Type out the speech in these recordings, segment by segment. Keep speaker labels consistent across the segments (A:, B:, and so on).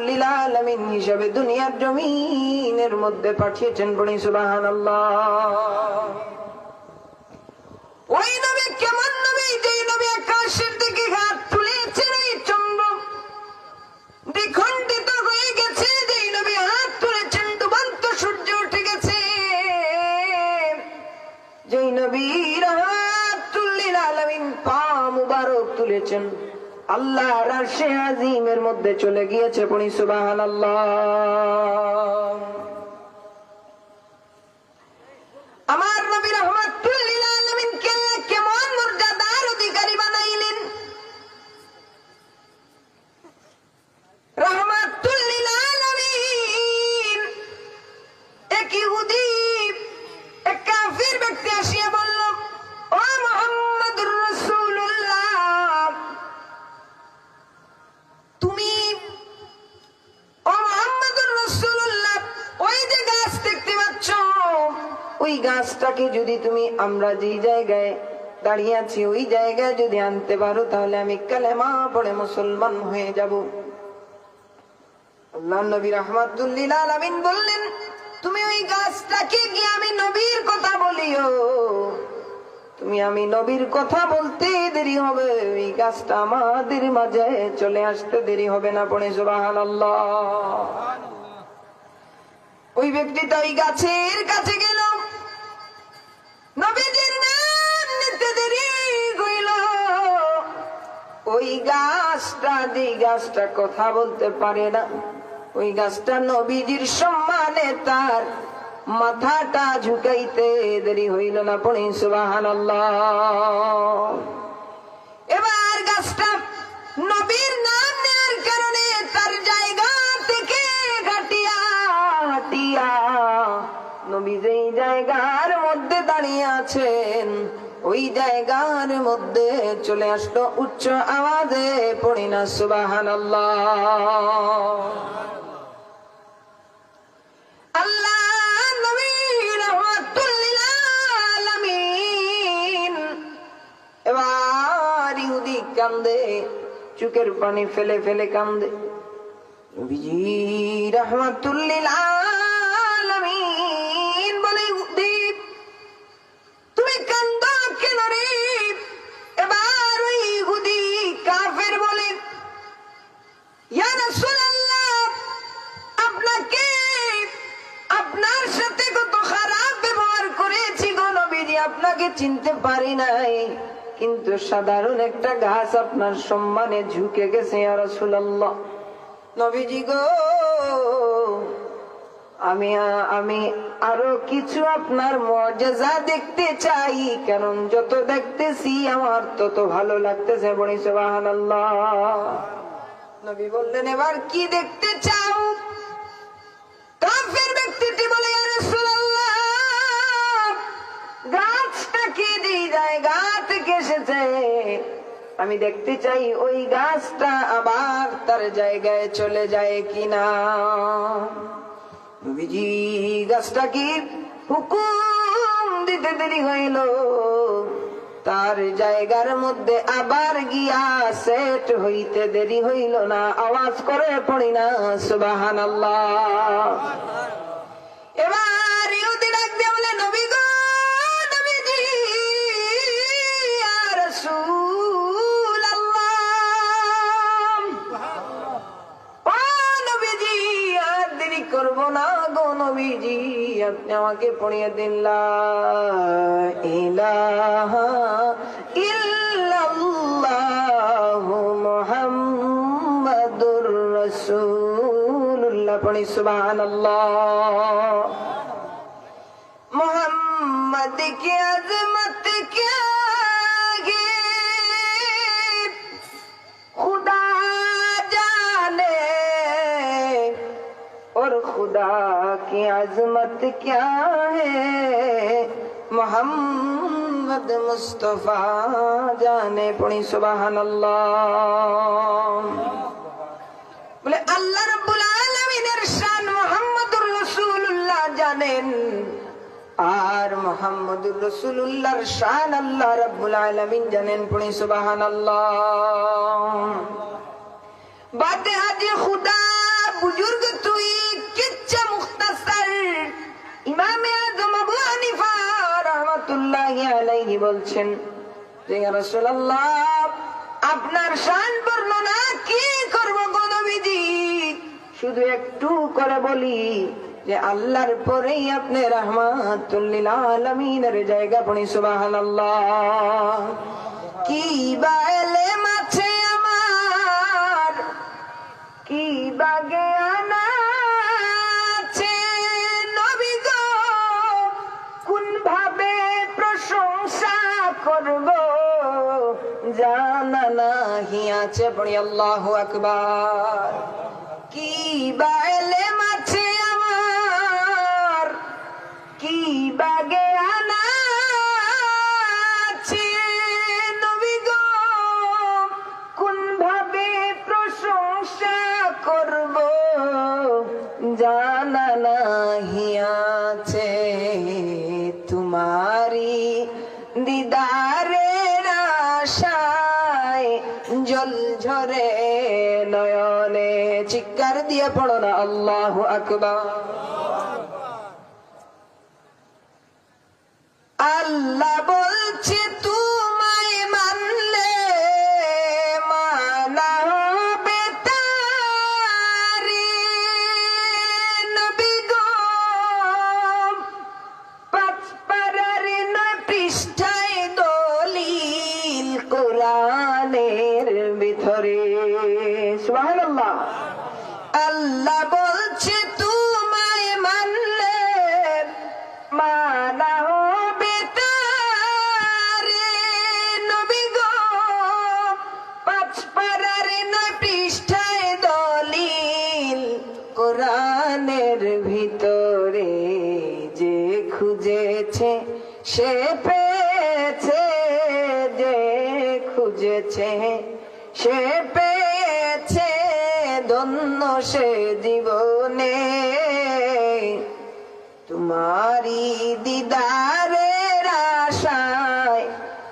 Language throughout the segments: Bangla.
A: লিল আলামিন হিসেবে দুনিয়ার জমিনের মধ্যে পাঠিয়েছেন। বলি সুবহানাল্লাহ। ওই নবী কেমন নবী? যে নবী আকাশের দিকে হাত তুলেছেন, এই চন্দ্র দ্বিখণ্ডিত হয়ে গেছে। যে নবী হাত তুলেছেন, ডুবন্ত সূর্য উঠে গেছে। যে নবী রাহমাতুল লিল আলামিন পা মুবারক তুলেছেন, আল্লাহর আরশে আজিমের মধ্যে চলে গিয়েছে। পড়ি সুবহানাল্লাহ। আমার নবী রাহমাতুল লিল আলামিন কে কেমন মর্যাদার অধিকারী বানাইলেন। রাহমাতুল লিল আলামিন এক ইহুদি, এক কাফির ব্যক্তি আসিয়া বলল, ও মুহাম্মদুর রাসূলুল্লাহ, তুমি ও মুহাম্মদুর রাসূলুল্লাহ, ওই যে গাছ দেখতে পাচ্ছ, ওই গাছটাকে যদি তুমি আমরা যেই জায়গায় দাঁড়িয়ে আছি ওই জায়গায় যদি আনতে পারো, তাহলে আমি কালেমা পড়ে মুসলমান হয়ে যাব। আল্লাহর নবী রাহমাতুল লিল আলামিন বললেন, তুমি ওই গাছটাকে গিয়ে আমি নবীর কথা বলিও। তুমি আমি নবীর কথা বলতে দেরি হবে, ওই গাছটা আমাদের মাঝে চলে আসতে দেরি হবে না। পড়ে সুবহানাল্লাহ। ওই ব্যক্তিটা ওই গাছের কাছে গেল, নবীজির নাম নিতে দেরি হইল। ওই গাছটা, যে গাছটা কথা বলতে পারে না, ওই গাছটা নবীজির সম্মানে তার মাথাটা ঝুঁকাইতে দেরি হইল না। পড়ি সুবহানাল্লাহ। এবার গাছটা নবীর নাম নেওয়ার কারণে তার জায়গা থেকে হাঁটিয়া হাঁটিয়া নবী যেই জায়গার মধ্যে দাঁড়িয়ে আছেন ওই জায়গার মধ্যে চলে আসলো উচ্চ আওয়াজে। পড়ি না সুবহানাল্লাহ। আল্লাহ নবী রাহমাতুল লিল আলামিন এবার ইহুদি কান্দে, চোখের পানি ফেলে ফেলে কান্দে। নবীজি রাহমাতুল লিল আলামিন বলে, ইহুদি তুমি কান্দো কেন রে? এবার ওই ইহুদি কাফের বলে, ইয়া রাসূলুল্লাহ, আপনাকে আপনার সাথে কত খারাপ ব্যবহার করেছি গো নবীজি, আপনাকে চিনতে পারি নাই, কিন্তু সাধারণ একটা গাছ আপনার সম্মানে ঝুঁকে গেছে। ইয়া রাসূলুল্লাহ, নবীজি গো, আমি আরো কিছু আপনার মুআজিজা দেখতে চাই, কারণ যত দেখতেছি আমার তত ভালো লাগতেছে। বলি সুবহানাল্লাহ। নবী বললেন, এবার কি দেখতে চাও? কাফের ব্যক্তিটি বলে, ইয়া রাসূলুল্লাহ, গাছটা কি যেই জায়গা থেকে এসেছে আমি দেখতে চাই ওই গাছটা আবার তার জায়গায় চলে যায় কিনা। নবীজি গাছটা কি হুকুম দিতে দেরি হইল, তার জায়গার মধ্যে আবার গিয়া সেট হইতে দেরি হইল না। আওয়াজ করে পড়ি না সুবহানাল্লাহ। এবার ইহুদি ডাক দিয়ে বলে, নবী গো, নবীজি, ইয়া রাসূলুল্লাহ, ও নবীজি, আর দেরি করব না গো নবীজি, আপনি আমাকে পড়িয়ে দিন লা ইলাহা ইল্লাল্লাহু মুহাম্মাদুর রাসূলুল্লাহ। পড়ি সুবহানাল্লাহ। मोहम्मद की अजमत क्या है खुदा जाने, और खुदा की अजमत क्या है मोहम्मद मुस्तफा जाने। पढ़ी सुबहानल्लाह। बोले अल्लाह रब्बुल आलमीনের শান মুহাম্মদুর রাসূলুল্লাহ জানেন, আর মুহাম্মদুর রাসূলুল্লাহর শান আল্লাহ রাব্বুল আলামিন জানেন। পড়ি সুবহানাল্লাহ। बात आज खुदा কি বলছেন যে ইয়া রাসূলুল্লাহ আপনার শান বর্ণনা কি করব গো নবীজি, শুধু একটু করে বলি যে আল্লাহর পরেই আপনি রাহমাতুল লিল আলামিনের জায়গা পড়ি সুবহানাল্লাহ। কি বা এলেম আছে আমার, কি বা জ্ঞান আছে নবী গো, কোন ভাবে প্রশংসা করব জানা নাহি আছে পড়ি আল্লাহু আকবার। কি বা এলেম আছে আমার, কি বা জ্ঞান আছে নবী গো, কোন ভাবে প্রশংসা করব জানা নাহি আছে, তোমারি দিদারের আশায় জল ঝরে নয়নে। চিৎকার দিয়ে পড়ো না আল্লাহু আকবার। আল্লাহ বলছে তোমায় মানলে মানা হবে তারে নবী গো, পাঁচ পারার 9 পৃষ্ঠায় দলিল কোরআনের ভিতরে সুবহানাল্লাহ। আল্লাহ বলছে তোমায় মানলে মানা হবে তারে নবী গো, 5 পারার 9 পৃষ্ঠায় দলিল কোরআনের ভিতরে। যে খুঁজেছে সে পেয়েছে, যে খুঁজেছে সে পেয়েছে, ধন্য সে জীবনে। তোমারি দিদারের আশায়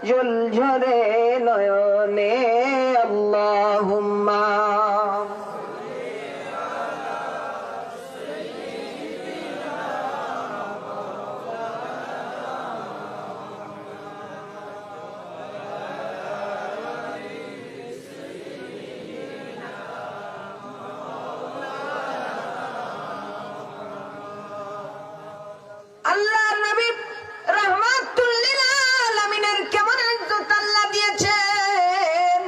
A: জল ঝরে নয়নে। আল্লাহুম্মা আল্লাহর নবী রাহমাতুল লিল আলামিনের কেমন ইজ্জত আল্লাহ দিয়েছেন,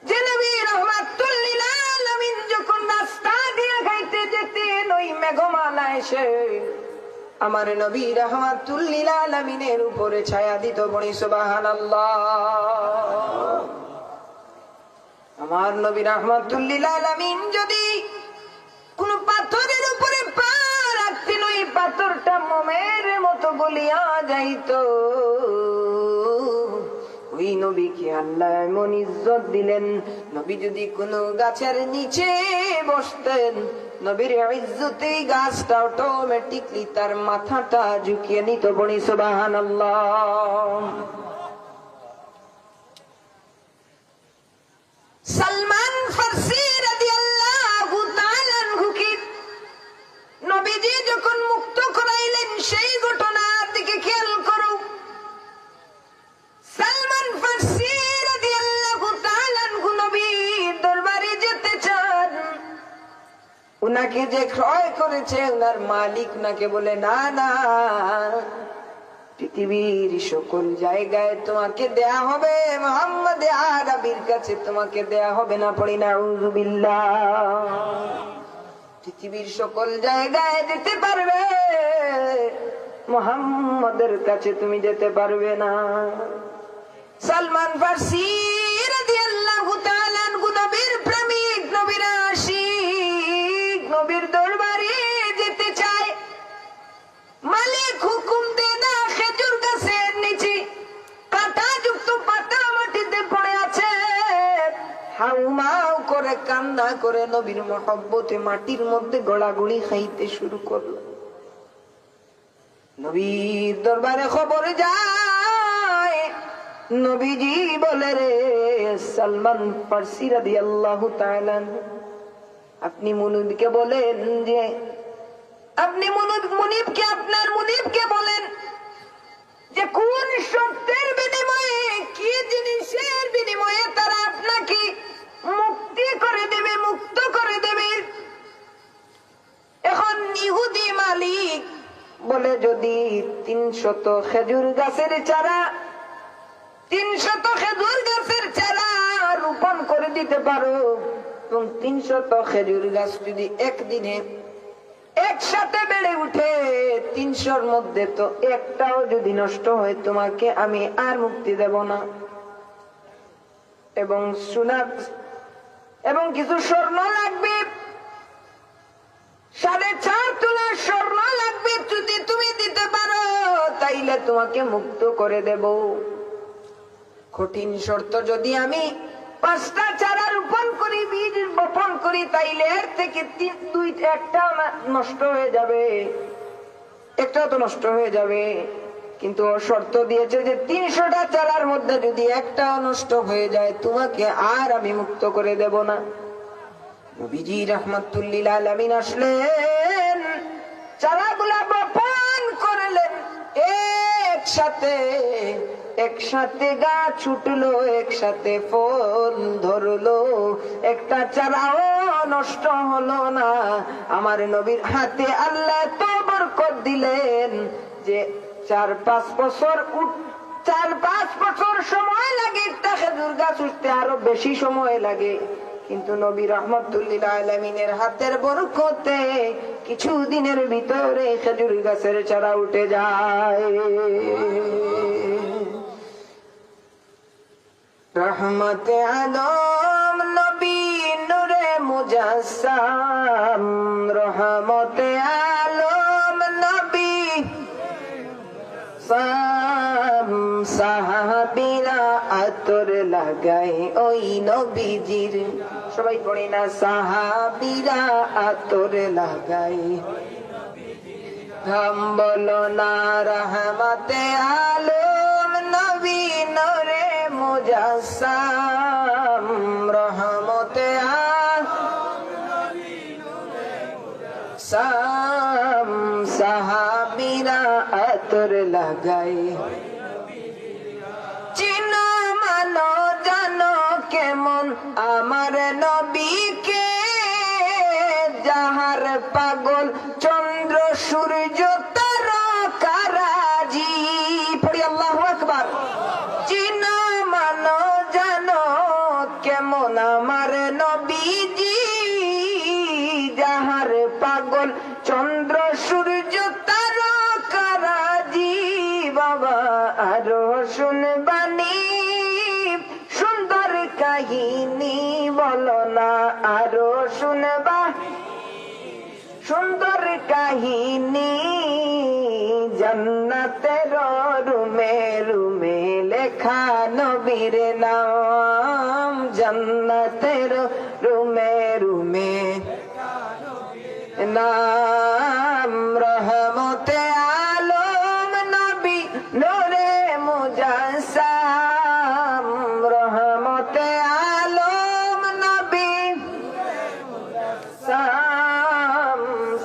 A: যে নবী রাহমাতুল লিল আলামিন যখন রাস্তা দিয়ে গাইতে যেতেন ওই মেঘমালা এসে আমার নবী রাহমাতুল লিল আলামিনের উপরে ছায়া দিত বলি সুবহানাল্লাহ। আমার নবী রাহমাতুল লিল আলামিন যদি কোন পাথরের উপরে পা রাখতেন ওই পাথরটা মোমের মতো গলিয়া যাইত। ওই নবীকে আল্লাহ এমন ইজ্জত দিলেন, নবী যদি কোন গাছের নিচে বসতেন নবীর ইজ্জতে গাছটা অটোমেটিকলি তার মাথাটা ঝুঁকিয়ে নিত বলি সুবহানাল্লাহ। সালমান ফারসি রাদিয়াল্লাহু তাআলা আনহুকে নবীজি যখন মুক্ত করাইলেন সেই ঘটনার দিকে খেয়াল করো। সালমান ফারসি রাদিয়াল্লাহু তাআলা আনহু নবীর দরবারে যেতে চান। উনাকে যে ক্রয় করেছে উনার মালিক উনাকে বলে না না, পৃথিবীর সকল জায়গায় তোমাকে দেয়া হবে, মুহাম্মদ আরবির কাছে তোমাকে দেয়া হবে না। পড়ি নাউযু বিল্লাহ। পৃথিবীর সকল জায়গায় যেতে পারবে, মুহাম্মদের কাছে তুমি যেতে পারবে না। সালমান ফারসি রাদিয়াল্লাহু তাআলা আনহু নবীর প্রেমিক, নবীর আশিক, নবীর দরবারে যেতে চায়। মালিক হুকুম দেয় না, খেজুর গাছের নিচে কাঁটাযুক্ত পাতা মাটিতে পড়ে আছে। হাউমাউ করে কান্না করে নবীর মহব্বতে মাটির মধ্যে গড়াগড়ি খাইতে শুরু করলো। নবীর দরবারে খবর যায়, নবীজি বলে রে সালমান ফারসি রাদিয়াল্লাহু তাআলা আপনি মুনিবকে বলেন যে আপনি মুনিবকে আপনার মুনিবকে বলেন যে কোন শর্তের বিনিময়ে, কি জিনিসের বিনিময়ে তারা আপনাকে মুক্তি করে দেবে, মুক্ত করে দেবে। এখন ইহুদি মালিক বলে, যদি 300 খেজুর গাছের চারা, 300 খেজুর গাছের চারা রোপণ করে দিতে পারো, এবং 300 খেজুর গাছ যদি একদিনে একসাথে বেড়ে উঠে, 300-র মধ্যে তো একটাও যদি নষ্ট হয়, তোমাকে আমি আর মুক্তি দেব না। এবং সোনা এবং কিছু স্বর্ণ লাগবে, 4.5 তোলা স্বর্ণ লাগবে, যদি তুমি দিতে পারো তাইলে তোমাকে মুক্ত করে দেব। কঠিন শর্ত, যদি আমি 5টা চারা রোপণ করি, বীজ বপন করি, তাইলে এর থেকে 1টা নষ্ট হয়ে যাবে, একটাও তো নষ্ট হয়ে যাবে। কিন্তু শর্ত দিয়েছে যে 300টা চারার মধ্যে যদি একটাও নষ্ট হয়ে যায়, তোমাকে আর আমি মুক্ত করে দেব না। নবীজি রাহমাতুল্লিল আলামিন আসলেন, চারাগুলা বপন করলেন, একসাথে গাছ ছুটলো, একসাথে ফল ধরলো, একটা চারাও নষ্ট হলো না। আমার নবীর হাতে আল্লাহ এত বরকত দিলেন যে 4-5 বছর সময় লাগে একটা খেজুর গাছ উঠতে, আরো বেশি সময় লাগে। কিন্তু নবী রাহমাতুল্লিল আলামিনের হাতের বরকতে কিছু দিনের ভিতরে খেজুর গাছের চারা উঠে যায়। রহমতে আলম নবী নূরে মুজাসসাম, রহমতে আলম নবী সাহাবীরা আতর লাগাই ওই নবীজির, সবাই পড়ি না, সাহাবীরা আতর লাগাই, হাম বলো না রহমতে আলম নবী নূরে মুজাসসাম, রহমতে আলম সাহাবীরা আতর লাগাই। চিনো মানো জানো কেমন আমার নবীকে, যাহার পাগল চন্দ্র সূর্য তারকারাজি, পড়ি আল্লাহু আকবার। চিনো মানো জানো কেমন আমার নবীজি, যাহার পাগল চন্দ্র সূর্য তারকারাজি। বাবা আরো শুনবানি সুন্দর কাহিনী, বলো না আরো শুনবা সুন্দর কাহিনী। জান্নাতের রুমে রুমে লেখা নবীর নাম, জান্নাতের রুমে রুমে নাম। রহমতে আলম নবী নূরে মুজাসসাম, রহমতে আলম নবী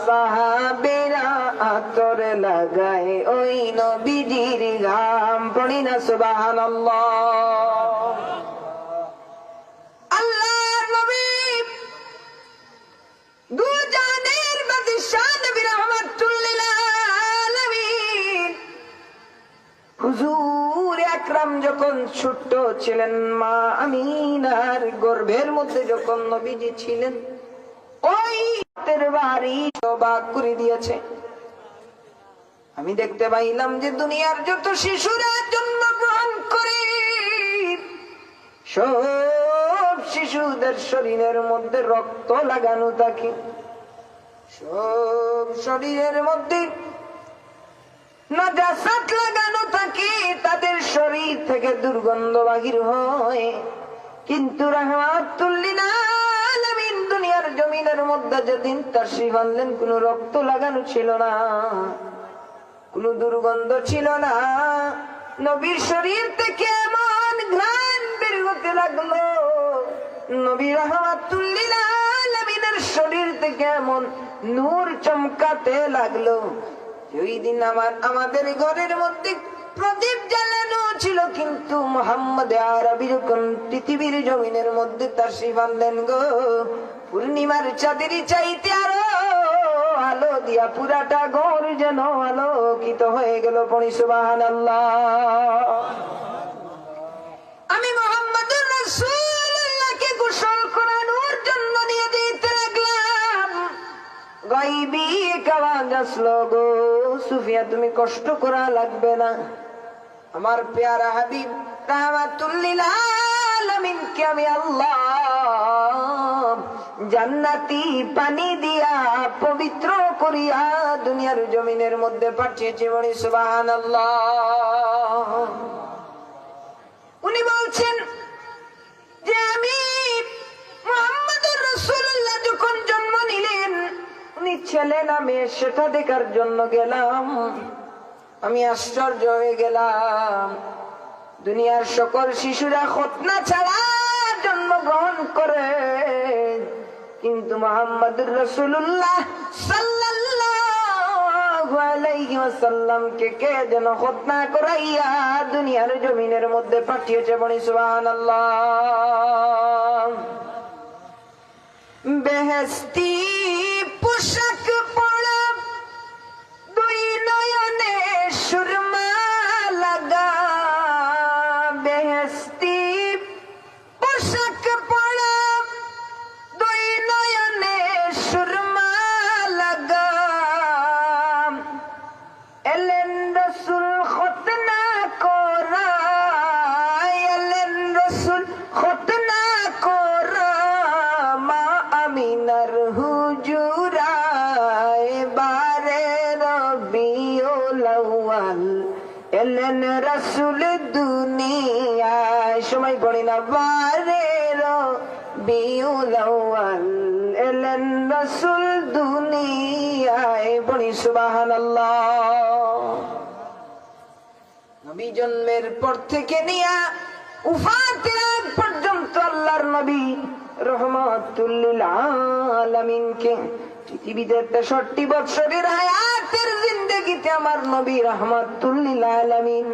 A: সাহাবীরা আতর লাগায় ওই নবীজির ঘাম, পড়ি না সুবহানাল্লাহ। আল্লাহর নবী দুজানের বাদশা নবী রাহমাতুল্লিল আলামিন, হুজুর আকরাম যখন ছোট্ট ছিলেন, মা আমিনার গর্ভের মধ্যে যখন নবীজি ছিলেন, ওই বাড়ি অবাক করে দিয়েছে। আমি দেখতে পাইলাম যে দুনিয়ার যত শিশুরা জন্মগ্রহণ করে, সব শিশুদের শরীরের মধ্যে রক্ত লাগানো থাকে, সব শরীরের মধ্যে নাজাসাত লাগানো থাকে, তাদের শরীর থেকে দুর্গন্ধ বাহির হয়। কিন্তু রাহমাতুল্লিল আলামিন দুনিয়ার জমিনের মধ্যে যেদিন তাশরীফ আনলেন, কোনো রক্ত লাগানো ছিল না, কোনো দুর্গন্ধ ছিল না। নবীর শরীর থেকে এমন ঘ্রাণ বের হতে লাগলো, নবী রাহমাতুল্লিল আলামিনের শরীর থেকে এমন নূর চমকাতে লাগলো। ওই দিন আমাদের ঘরের মধ্যে প্রদীপ জ্বালানো ছিল, কিন্তু মুহাম্মদ আরবি যখন পৃথিবীর জমিনের মধ্যে তাশরীফ আনলেন গো, পূর্ণিমার চাঁদের চাইতে আরো আলো দিয়া পুরাটা ঘর যেন আলোকিত হয়ে গেল। পড়ি সুবহানাল্লাহ। আমি মুহাম্মদুর রাসূলুল্লাহকে গোসল করানোর জন্য নিয়ে যেতে লাগলাম। গায়বী আওয়াজ আসলো, গো সুফিয়া তুমি কষ্ট করা লাগবে না, আমার প্যারা হাবিব রাহমাতুল লিল আলামিনকে আমি আল্লাহ জান্নাতি পানি দিয়া পবিত্র করিয়া দুনিয়ার জমিনের মধ্যে পাঠিয়েছি। বলি সুবহানাল্লাহ। উনি বলছেন যে আমি মুহাম্মদুর রাসূলুল্লাহ যখন জন্ম নিলেন, উনি ছেলে না মেয়ে সেটা দেখার জন্য গেলাম। আমি আশ্চর্য হয়ে গেলাম, দুনিয়ার সকল শিশুরা খতনা ছাড়া জন্মগ্রহণ করে, কিন্তু মুহাম্মদুর রাসূলুল্লাহ সাল্লাল্লাহু আলাইহি ওয়াসাল্লামকে কে যেন খতনা করাইয়া দুনিয়ার জমিনের মধ্যে পাঠিয়েছে। বলি সুবহানাল্লাহ। বেহেশতি পোশাক পরা, দুই নয়নে সুরমা লাগা, বেহেশতি পোশাক পরা, দুই নয়নে সুরমা লাগা, এলেন রাসূল খতনা করা, এলেন রাসূল খতনা করা, মা আমিনার হুজুরায় বারে রবিউল আউয়াল, এলেন রাসূল দুনিয়ায়, সময় পড়ি না, বারে রবিউল আউয়াল, এলেন রাসূল দুনিয়ায়। পড়ি সুবহানাল্লাহ। নবী জন্মের পর থেকে নিয়া উফাতের আগ পর্যন্ত আল্লাহর নবী রহমাতুল লিল আলামিনকে পৃথিবীতে 63 বছরের হায়াতের জিন্দেগিতে আমার নবী রহমাতুল লিল আলামিন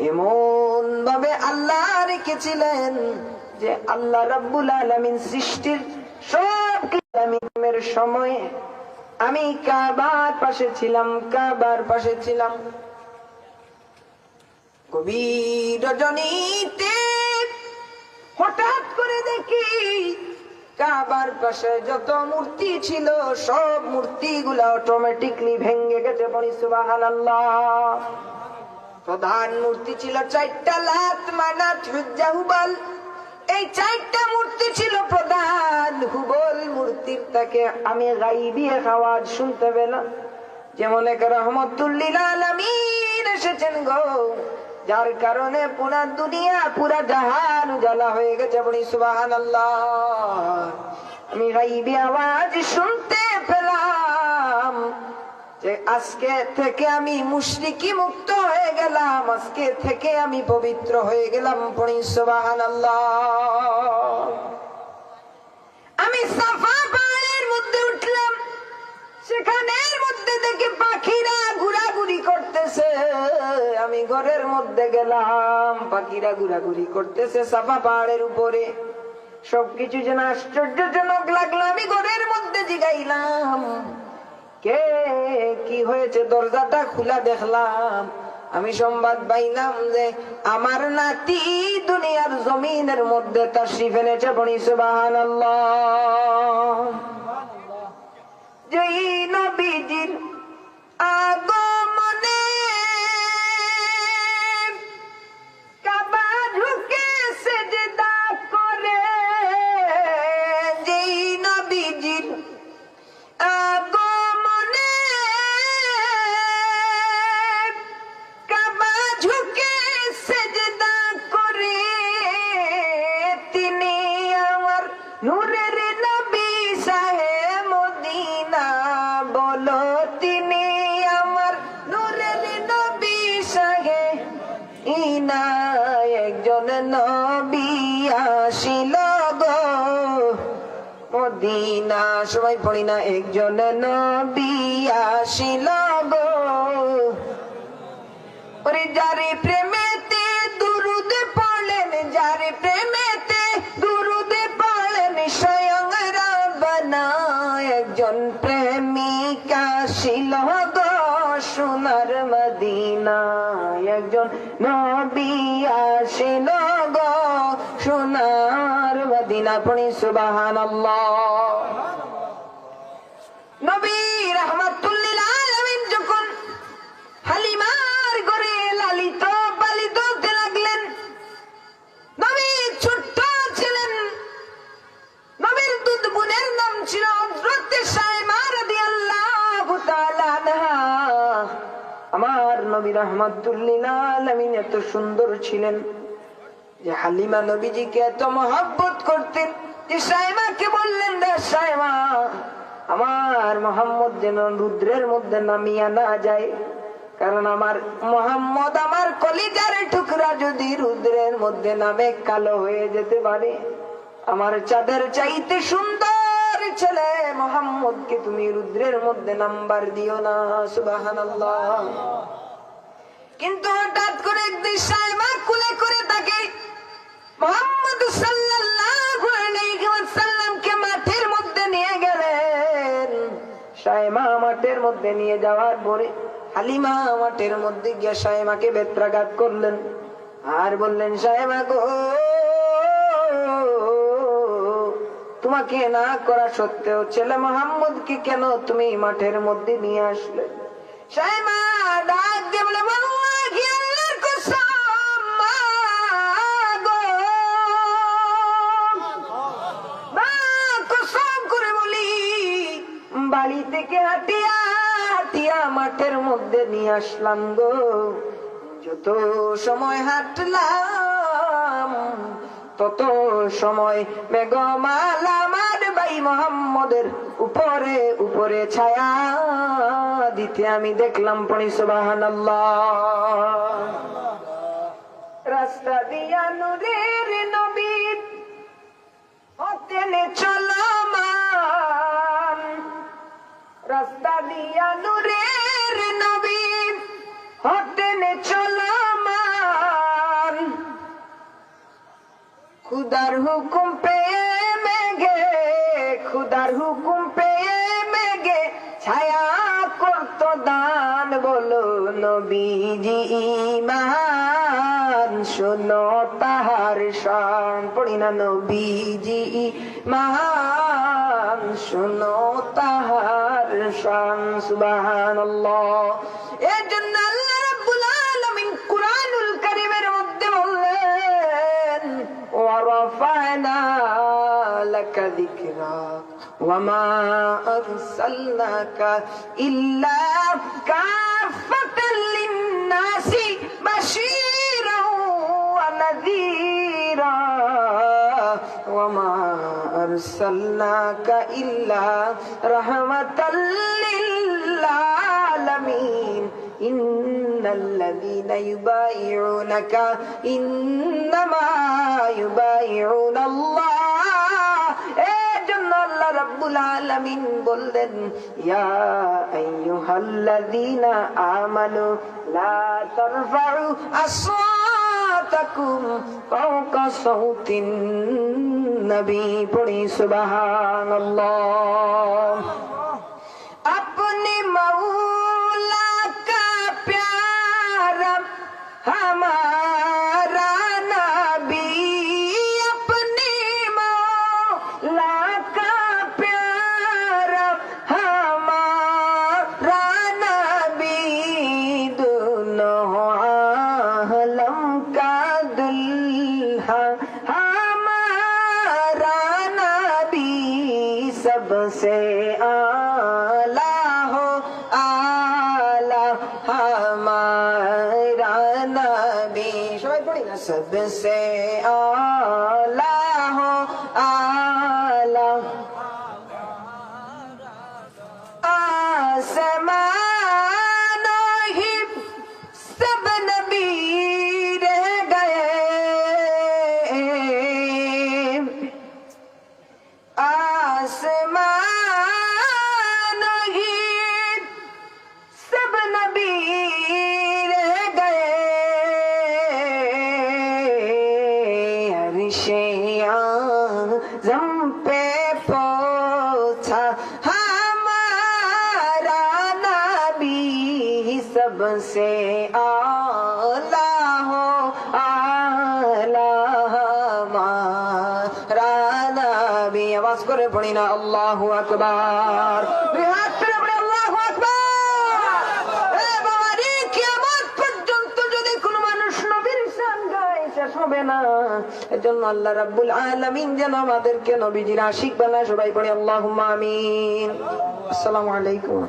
A: এমন ভাবে আল্লাহ রেখেছিলেন যে আল্লাহ রাব্বুল আলামিন সৃষ্টির সব কিছুর সময়ে আমি কাবার পাশে ছিলাম। গভীর রজনীতে হঠাৎ করে দেখি কাবার পাশে যত মূর্তি ছিল সব মূর্তিগুলা অটোমেটিকলি ভেঙে গেছে। বলি সুবহানাল্লাহ। প্রধান মূর্তি ছিল 4টা, লাত, মানাত, হুজ্জা, হুবল। এই 4টা মূর্তি ছিল প্রধান। হুবল মূর্তির তাকে আমি গায়বী আওয়াজ শুনতে পেলাম, যেমন এক রহমাতুল লিল আলামিন এসেছেন গো, যার কারণে পুরা দুনিয়া পুরা জাহান উজালা হয়ে গেছে। বলি সুবহানাল্লাহ। আমি গায়বী আওয়াজ শুনতে পেলাম যে আজকে থেকে আমি মুশরিকি মুক্ত হয়ে গেলাম, আজকে থেকে আমি পবিত্র হয়ে গেলাম। পড়ি সুবহানাল্লাহ। আমি সাফা পাহাড়ের মধ্যে উঠলাম, সেখানের মধ্যে দেখি পাখিরা ঘোরাঘুরি করতেছে। আমি ঘরের মধ্যে গেলাম, পাখিরা ঘোরাঘুরি করতেছে সাফা পাহাড়ের উপরে। সবকিছু যেন আশ্চর্যজনক লাগলো। আমি ঘরের মধ্যে জিগাইলাম কে কি হয়েছে, দরজাটা খোলা দেখলাম। আমি সংবাদ পাইলাম যে আমার নাতি দুনিয়ার জমিনের মধ্যে তাশরীফ এনেছে। বলি সুবহানাল্লাহ। যেই নবীজির আগমনে কাবা ঢুকে সিজদা করে, যেই নবীজির আগমনে কাবা ঝুঁকে সিজদা করে, তিনি আমার নূরের নবী শাহে মদিনা। বলো তিনি আমার নূরের নবী শাহে ইনা। একজন নবী আসিল গো মদিনা। সবাই পড়ি না, একজন নবী আসিল গো। ও ওরে যারে প্রেমেতে দুরুদ পড়লেন, যারে প্রেমেতে দুরুদ পড়লেন স্বয়ং রব্বানা, একজন প্রেমিকা ছিল গো সোনার মদিনা, একজন নবী আসিল গো সোনার মদিনা। পড়ি সুবহানাল্লাহ। নবী রাহমাতুল লিল আলামিন যখন হালিমার ঘরে লালিত পালিত হতে লাগলেন, নবী ছোট্ট ছিলেন, নবীর দুধ বোনের নাম ছিল হযরত সাইমা রাদিয়াল্লাহু তাআলা আনহা। আমার নবী রাহমাতুল লিল আলামিন এত সুন্দর ছিলেন যে হালিমা নবীজিকে এত মহব্বত করতেন যে সাইমাকে বললেন, রে সাইমা, আমার মোহাম্মদ যেন রুদ্রের মধ্যে নামিয়া না যায়, কারণ আমার মোহাম্মদ আমার কলিজার টুকরা যদি রুদ্রের মধ্যে নামে কালো হয়ে যেতে পারে, আমার চাঁদের চাইতে সুন্দর ছেলে মোহাম্মদকে তুমি রুদ্রের মধ্যে নাম্বার দিও না। সুবহানাল্লাহ। কিন্তু হঠাৎ করে একদিন সাইমা কুলে করে তাকে মুহাম্মদ সাল্লাল্লাহু আলাইহি ওয়াসাল্লামকে মাঠের মধ্যে নিয়ে গেলেন। সাইমা মাঠের মধ্যে নিয়ে যাওয়ার পরে হালিমা মাঠের মধ্যে গিয়ে সাইমাকে বেত্রাঘাত করলেন আর বললেন, সাইমা গো, তোমাকে না করা সত্ত্বেও ছেলে মোহাম্মদকে কেন তুমি মাঠের মধ্যে নিয়ে আসলে? সাইমা ডাক দিয়ে বলে, ওয়াল্লাহি আল্লাহর কসম, মা গো, মা কসম করে বলি, বাড়ি থেকে হাঁটিয়া হাঁটিয়া মাঠের মধ্যে নিয়ে আসলাম গো। যত সময় হাঁটলাম তত সময় বেগমাল আমার ভাই মোহাম্মদের উপরে উপরে ছায়া দিতে আমি দেখলাম। পড়ি সুবহানাল্লাহ। রাস্তা দিয়া নূরের নবী হতেন চলমান, রাস্তা দিয়া নূরের নবী হতেন চলমান, খুদার হুকুম পেয়ে মেঘে, খুদার হুকুম পেয়ে মেঘে ছায়া করত দান। বলো নবীজি ইমান, শোনো তাহার শান। পড়ি না, নবীজি ইমান, শোনো তাহার শান। সুবহানাল্লাহ। এর জন্য আল্লাহ রাব্বুল আলামিন কুরআনুল কারীমের মধ্যে বললেন, ওয়ারাফা'না লাকা যিকরাক ওয়ামা আরসালনাকা ইল্লা কাফাতাল লিন-নাসি বাশীরাও ওয়া নাযীরা ওয়ামা আরসালনাকা ইল্লা রাহমাতাল লিল আলামিন। ইন্নাল্লাযীনা ইউবাইউনাকা ইন্নামা ইউবাইউনাল্লাহ। এজন্য আল্লাহ রাব্বুল আলামিন বললেন, ইয়া আইয়ুহাল্লাযীনা আমানু লা তারফাউ আসওয়াতাকুম ফাওকা সাউতিন নবী। পড়ি সুবহানাল্লাহ। अपने मौला का प्यारा हमारा नबी, अपने मौला का प्यारा हमारा नबी, दोनों आलम का दुल्हा हमारा नबी, सबसे आला हो आला हमारा नबी। সবাই পড়ি না, सबसे आला हो आला आसमानों ही सब नबी रह गए, आसमानों ही सब नबी रह गए, सबसे आला हो आला हमारा नबी। आवाज করে পড়ি না আল্লাহু আকবার। দুই হাত তুলে পড়ি আল্লাহু আকবার। এ বাবা রে, কিয়ামত পর্যন্ত যদি কোনো মানুষ নবীর শান গায় শেষ হবে না। এজন্য আল্লাহ রাব্বুল আলামিন যেন আমাদেরকে নবীজির আশিক বানায়। সবাই পড়ি আল্লাহুম্মা আমিন। আসসালামু আলাইকুম।